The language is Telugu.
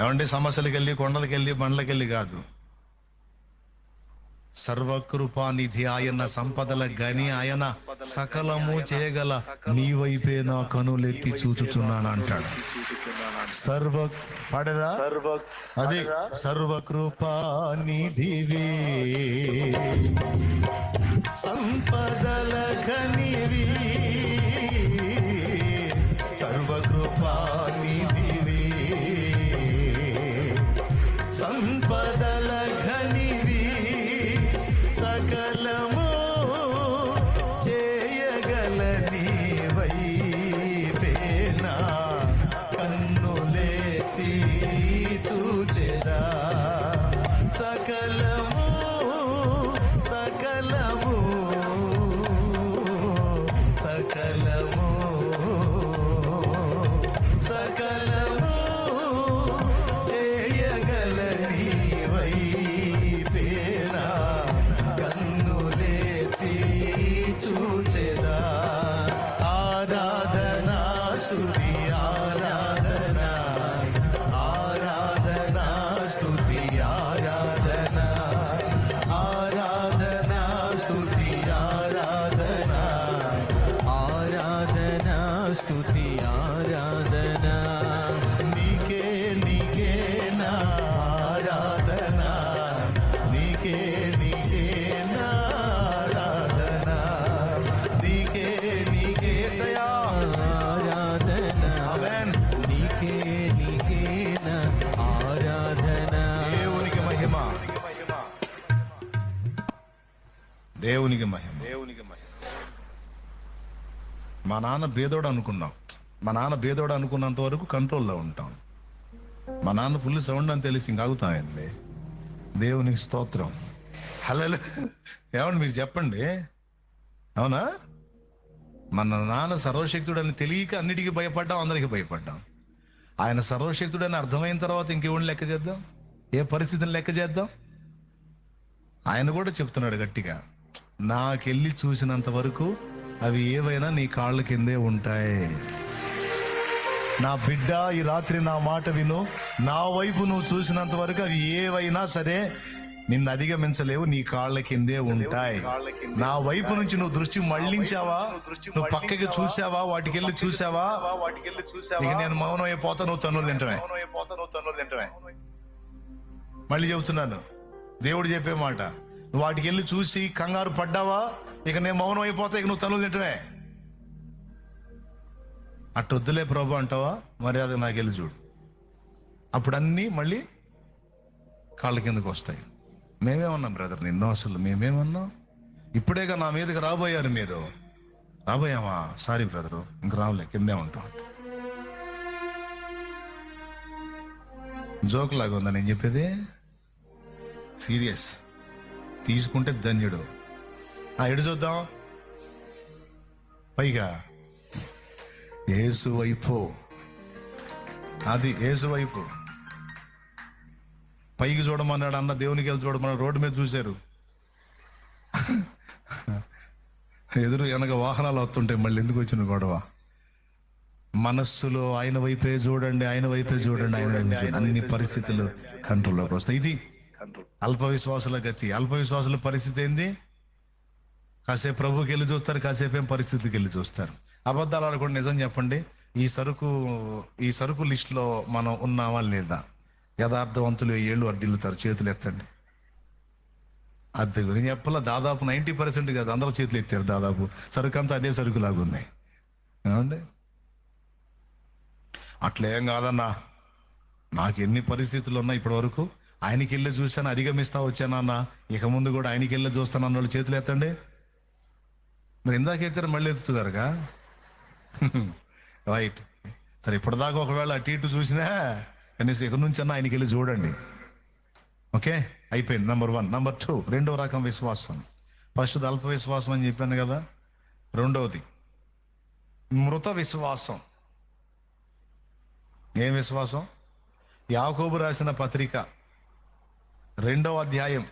ఏమంటే సమస్యలకు వెళ్ళి, కొండలకి వెళ్ళి, బండ్లకి వెళ్ళి కాదు. సర్వకృపానిధి ఆయన, సంపదల గని ఆయన, సకలము చేయగల నీ వైపే నా కనులెత్తి చూచుచున్నాను అంటాడు. పడదా అది సర్వకృపానిధివే, సంపదల గనివి, సర్వకృపానిధివే, సంపదల ఘనివి, సకలము చేయగల నీవైపేనా కన్నులెత్తి చూచెదా. సకలము సకలము సకలము సకలము చేయగల నీవైపేనా కన్నులెత్తి చూచెదా. ఆరాధనా స్తుతి ఆరాధనా, ఆరాధనా స్తుతి ఆరాధనా, ఆరాధనా స్తుతి ఆరాధనా, ఆరాధనా స్తుతి ఆరాధనా, నీకే నీకే నా ఆరాధనా, నీకే నీకే నా ఆరాధనా, నీకే నీకే సయా ఆరాధనా, ఆమేన్. నీకే నీకే నా ఆరాధనా. దేవునికి మహిమ, దేవునికి మహిమ. మా నాన్న బేదోడు అనుకున్నాం, మా నాన్న బేదోడు అనుకున్నంత వరకు కంట్రోల్లో ఉంటాం. మా నాన్న ఫుల్ సౌండ్ అని తెలిసి ఇంక ఆగుతాయండి. దేవునికి స్తోత్రం. హల్లెలూయా. ఏమండి మీరు చెప్పండి, అవునా? మన నాన్న సర్వశక్తుడని తెలియక అన్నిటికీ భయపడ్డాం, అందరికీ భయపడ్డాం. ఆయన సర్వశక్తుడని అర్థమైన తర్వాత ఇంకెవరిని లెక్క చేద్దాం? ఏ పరిస్థితిని లెక్క చేద్దాం? ఆయన కూడా చెప్తున్నాడు గట్టిగా, నాకెళ్ళి చూసినంత వరకు అవి ఏవైనా నీ కాళ్ళ కిందే ఉంటాయి. నా బిడ్డ, ఈ రాత్రి నా మాట విను. నా వైపు నువ్వు చూసినంత వరకు అవి ఏవైనా సరే నిన్ను అధిగమించలేవు, నీ కాళ్ళ కిందే ఉంటాయి. నా వైపు నుంచి నువ్వు దృష్టి మళ్ళించావా, నువ్వు పక్కకి చూసావా, వాటికి వెళ్ళి చూసావా, ఇక నేను మౌనం అయిపోతా, నువ్వు తన్నులు తింటమే. మళ్ళీ చెబుతున్నాను, దేవుడు చెప్పే మాట, నువ్వు వాటికి వెళ్ళి చూసి కంగారు పడ్డావా, ఇక నేను మౌనం అయిపోతా, ఇక నువ్వు తన్నులు తింటమే. అట్టొద్దులే ప్రభు అంటావా, మరి అది నాకు వెళ్ళి చూడు, అప్పుడు అన్నీ మళ్ళీ కాళ్ళ కిందకు వస్తాయి. మేమేమన్నాం బ్రదర్ నిన్నో, అసలు మేమేమన్నాం? ఇప్పుడేగా నా మీదకి రాబోయారు మీరు. రాబోయామా? సారీ బ్రదరు, ఇంక రావులే, కిందే ఉంటాం. జోక్ లాగా ఉందా నేను చెప్పేది? సీరియస్. తీసుకుంటే ధన్యుడు. ఎడు చూద్దాం, పైగా యేసు వైపు, అది యేసు వైపు. పైకి చూడమన్నాడు అన్న, దేవునికి వెళ్ళి చూడమన్నాడు. రోడ్డు మీద చూశారు, ఎదురు వెనక వాహనాలు వస్తుంటాయి, మళ్ళీ ఎందుకు వచ్చిన గొడవ? మనస్సులో ఆయన వైపే చూడండి, ఆయన వైపే చూడండి, ఆయన వైపే చూడండి. అన్ని పరిస్థితులు కంట్రోల్లోకి వస్తాయి. ఇది అల్ప విశ్వాసుల గతి. అల్ప విశ్వాసుల పరిస్థితి ఏంది? కాసేపు ప్రభుకి వెళ్ళి చూస్తారు, కాసేపు ఏం పరిస్థితికి వెళ్ళి చూస్తారు. అబద్ధాలు ఆడకుండా నిజం చెప్పండి, ఈ సరుకు లిస్టులో మనం ఉన్నామా లేదా? యథార్థవంతులు 7 ఏళ్ళు వర్ధిల్లుతారు. చేతులు ఎత్తండి. అది గురించి చెప్పాల, దాదాపు 90% కాదు, అందరూ చేతులు ఎత్తారు. దాదాపు సరుకు అంతా అదే సరుకు లాగున్నాయి. ఏమండి? అట్లేం కాదన్నా, నాకు ఎన్ని పరిస్థితులు ఉన్నాయి ఇప్పటి వరకు, ఆయనకి వెళ్ళి చూశాను, అధిగమిస్తా వచ్చానన్నా, ఇక ముందు కూడా ఆయనకి వెళ్ళి చూస్తాను అన్న వాళ్ళు చేతులు ఎత్తండి. మరి ఇందాక ఎత్తారు, మళ్ళీ ఎత్తుతారుగా. రైట్. సరే, ఇప్పటిదాకా ఒకవేళ అటు ఇటు చూసినా కనీసం ఇక నుంచి అన్నా ఆయనకి వెళ్ళి చూడండి. ఓకే, అయిపోయింది. నెంబర్ 1. నెంబర్ 2, రెండవ రకం విశ్వాసం. ఫస్ట్ అల్ప విశ్వాసం అని చెప్పాను కదా. రెండవది మృత విశ్వాసం. ఏం విశ్వాసం? యాకోబు రాసిన పత్రిక 2వ అధ్యాయం